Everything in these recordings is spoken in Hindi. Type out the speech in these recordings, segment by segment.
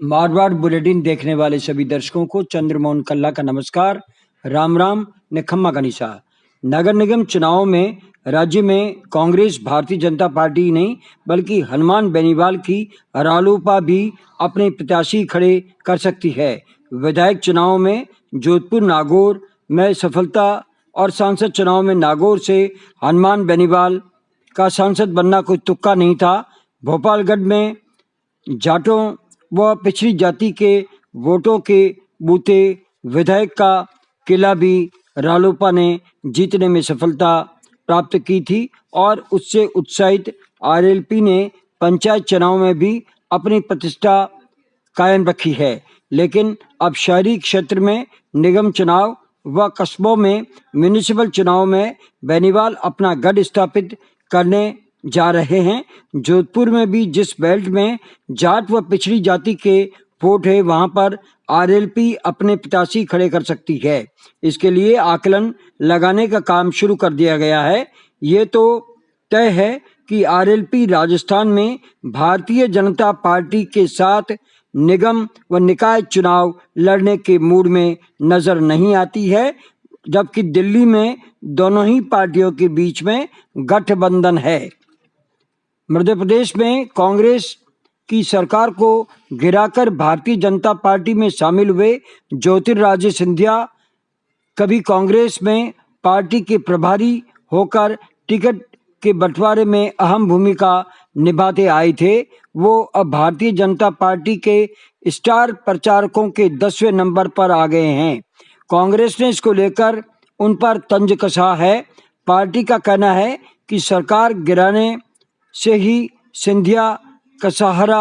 मारवाड़ बुलेटिन देखने वाले सभी दर्शकों को चंद्रमोहन कल्ला का नमस्कार। राम राम निखम्मा गनीसा। नगर निगम चुनाव में राज्य में कांग्रेस भारतीय जनता पार्टी नहीं बल्कि हनुमान बेनीवाल की रालोपा भी अपने प्रत्याशी खड़े कर सकती है। विधायक चुनाव में जोधपुर नागौर में सफलता और सांसद चुनाव में नागौर से हनुमान बेनीवाल का सांसद बनना कोई तुक्का नहीं था। भोपालगढ़ में जाटों व पिछड़ी जाति के वोटों के बूते विधायक का किला भी रालोपा ने जीतने में सफलता प्राप्त की थी और उससे उत्साहित आरएलपी ने पंचायत चुनाव में भी अपनी प्रतिष्ठा कायम रखी है। लेकिन अब शहरी क्षेत्र में निगम चुनाव व कस्बों में म्यूनिसिपल चुनाव में बेनीवाल अपना गढ़ स्थापित करने जा रहे हैं। जोधपुर में भी जिस बेल्ट में जाट व पिछड़ी जाति के वोट है वहां पर आरएलपी अपने प्रत्याशी खड़े कर सकती है। इसके लिए आकलन लगाने का काम शुरू कर दिया गया है। ये तो तय है कि आरएलपी राजस्थान में भारतीय जनता पार्टी के साथ निगम व निकाय चुनाव लड़ने के मूड में नजर नहीं आती है, जबकि दिल्ली में दोनों ही पार्टियों के बीच में गठबंधन है। मध्य प्रदेश में कांग्रेस की सरकार को गिराकर भारतीय जनता पार्टी में शामिल हुए ज्योतिरादित्य सिंधिया कभी कांग्रेस में पार्टी के प्रभारी होकर टिकट के बंटवारे में अहम भूमिका निभाते आए थे। वो अब भारतीय जनता पार्टी के स्टार प्रचारकों के 10वें नंबर पर आ गए हैं। कांग्रेस ने इसको लेकर उन पर तंज कसा है। पार्टी का कहना है कि सरकार गिराने से ही सिंधिया का सहारा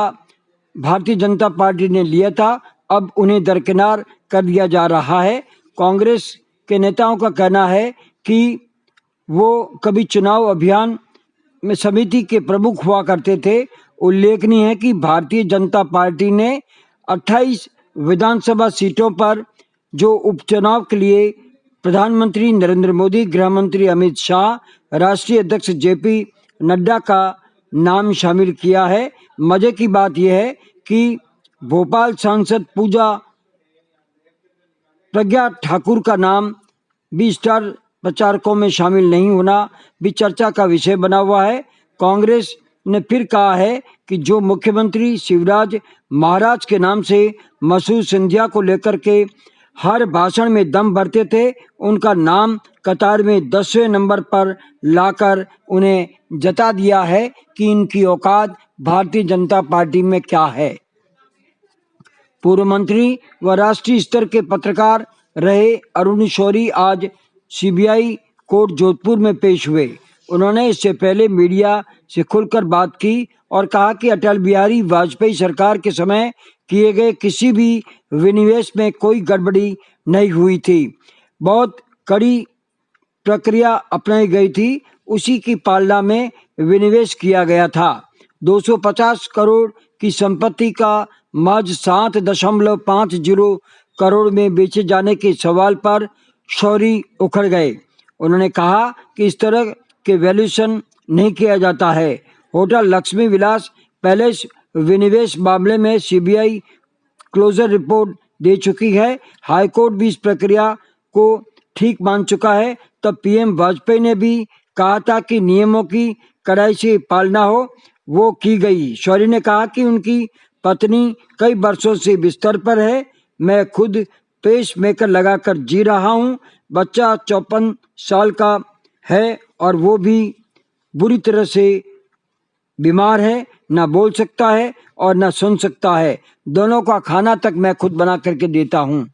भारतीय जनता पार्टी ने लिया था, अब उन्हें दरकिनार कर दिया जा रहा है। कांग्रेस के नेताओं का कहना है कि वो कभी चुनाव अभियान में समिति के प्रमुख हुआ करते थे। उल्लेखनीय है कि भारतीय जनता पार्टी ने 28 विधानसभा सीटों पर जो उपचुनाव के लिए प्रधानमंत्री नरेंद्र मोदी, गृह मंत्री अमित शाह, राष्ट्रीय अध्यक्ष जेपी नड्डा का नाम शामिल किया है। मजे की बात यह है कि भोपाल सांसद प्रज्ञा ठाकुर का नाम भी स्टार प्रचारकों में शामिल नहीं होना भी चर्चा का विषय बना हुआ है। कांग्रेस ने फिर कहा है कि जो मुख्यमंत्री शिवराज महाराज के नाम से मशहूर सिंधिया को लेकर के हर भाषण में दम भरते थे, उनका नाम कतार में 10वें नंबर पर लाकर उन्हें जता दिया है कि इनकी औकात भारतीय जनता पार्टी में क्या है। पूर्व मंत्री व राष्ट्रीय स्तर के पत्रकार रहे अरुण शौरी आज सीबीआई कोर्ट जोधपुर में पेश हुए। उन्होंने इससे पहले मीडिया से खुलकर बात की और कहा कि अटल बिहारी वाजपेयी सरकार के समय किए गए किसी भी विनिवेश में कोई गड़बड़ी नहीं हुई थी। बहुत कड़ी प्रक्रिया अपनाई गई थी, उसी की पालना में विनिवेश किया गया था। 250 करोड़ की संपत्ति का महज 7.50 करोड़ में बेचे जाने के सवाल पर शौरी उखड़ गए। उन्होंने कहा कि इस तरह के वैल्यूएशन नहीं किया जाता है। होटल लक्ष्मी विलास पैलेस विनिवेश मामले में सीबीआई क्लोजर रिपोर्ट दे चुकी है। हाईकोर्ट भी इस प्रक्रिया को ठीक मान चुका है। तब पीएम वाजपेयी ने भी कहा था कि नियमों की कड़ाई से पालना हो, वो की गई। शौरी ने कहा कि उनकी पत्नी कई वर्षों से बिस्तर पर है, मैं खुद पेस मेकर लगाकर जी रहा हूँ। बच्चा 54 साल का है और वो भी बुरी तरह से बीमार है, ना बोल सकता है और ना सुन सकता है। दोनों का खाना तक मैं खुद बना करके देता हूँ।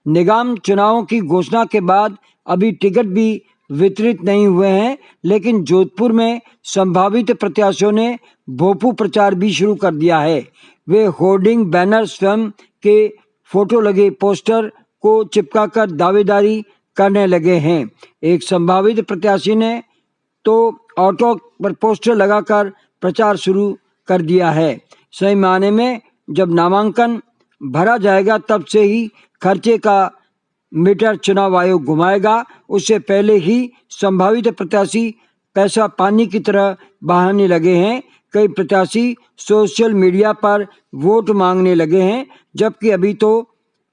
निगम चुनावों की घोषणा के बाद अभी टिकट भी वितरित नहीं हुए हैं, लेकिन जोधपुर में संभावित प्रत्याशियों ने भोपू प्रचार भी शुरू कर दिया है। वे होर्डिंग, बैनर, स्वयं के फोटो लगे पोस्टर को चिपकाकर दावेदारी करने लगे हैं। एक संभावित प्रत्याशी ने तो ऑटो पर पोस्टर लगाकर प्रचार शुरू कर दिया है। सही मायने में जब नामांकन भरा जाएगा तब से ही खर्चे का मीटर चुनाव आयोग घुमाएगा। उससे पहले ही संभावित प्रत्याशी पैसा पानी की तरह बहाने लगे हैं। कई प्रत्याशी सोशल मीडिया पर वोट मांगने लगे हैं, जबकि अभी तो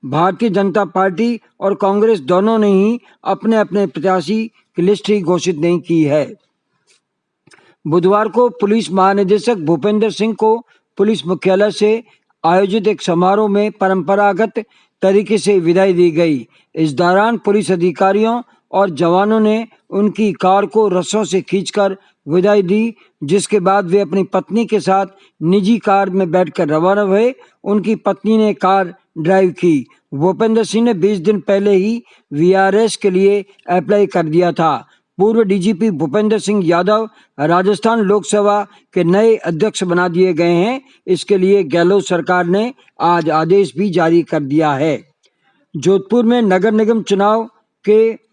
भारतीय जनता पार्टी और कांग्रेस दोनों ने ही अपने अपने प्रत्याशी की लिस्ट ही घोषित नहीं की है। बुधवार को पुलिस महानिदेशक भूपेंद्र सिंह को पुलिस मुख्यालय से आयोजित एक समारोह में परंपरागत तरीके से विदाई दी गई। इस दौरान पुलिस अधिकारियों और जवानों ने उनकी कार को रस्सों से खींचकर विदाई दी, जिसके बाद वे अपनी पत्नी के साथ निजी कार में बैठकर रवाना हुए। उनकी पत्नी ने कार ड्राइव की। भूपेंद्र सिंह ने 20 दिन पहले ही वीआरएस के लिए अप्लाई कर दिया था। पूर्व डीजीपी भूपेंद्र सिंह यादव राजस्थान लोकसभा के नए अध्यक्ष बना दिए गए हैं। इसके लिए गहलोत सरकार ने आज आदेश भी जारी कर दिया है। जोधपुर में नगर निगम चुनाव के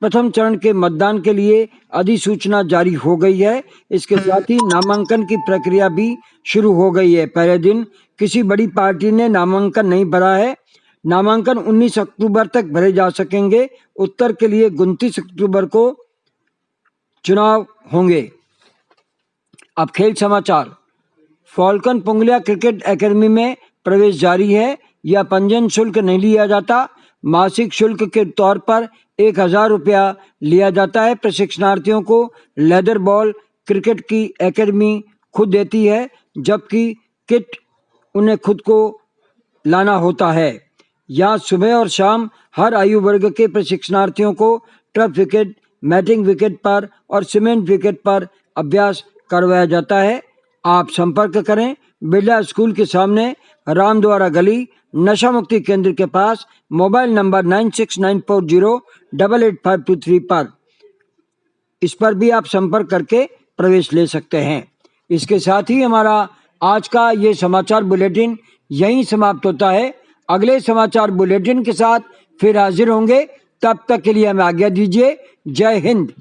प्रथम चरण के मतदान के लिए अधिसूचना जारी हो गई है। इसके साथ ही नामांकन की प्रक्रिया भी शुरू हो गई है। पहले दिन किसी बड़ी पार्टी ने नामांकन नहीं भरा है। नामांकन 19 अक्टूबर तक भरे जा सकेंगे। उत्तर के लिए 29 अक्टूबर को चुनाव होंगे। अब खेल समाचार। फॉल्कन पुंगलिया क्रिकेट एकेडमी में प्रवेश जारी है। यह पंजीयन शुल्क नहीं लिया जाता। मासिक शुल्क के तौर पर 1000 रुपया लिया जाता है। प्रशिक्षणार्थियों को लेदर बॉल क्रिकेट की एकेडमी खुद देती है, जबकि किट उन्हें खुद को लाना होता है। यहाँ सुबह और शाम हर आयु वर्ग के प्रशिक्षणार्थियों को टर्फ विकेट, मैटिंग विकेट पर और सीमेंट विकेट पर अभ्यास करवाया जाता है। आप संपर्क करें बिरला स्कूल के सामने रामद्वारा गली, नशा मुक्ति केंद्र के पास, मोबाइल नंबर 9694088523 पर। इस पर भी आप संपर्क करके प्रवेश ले सकते हैं। इसके साथ ही हमारा आज का ये समाचार बुलेटिन यहीं समाप्त होता है। अगले समाचार बुलेटिन के साथ फिर हाजिर होंगे। तब तक के लिए हमें आज्ञा दीजिए। जय हिंद।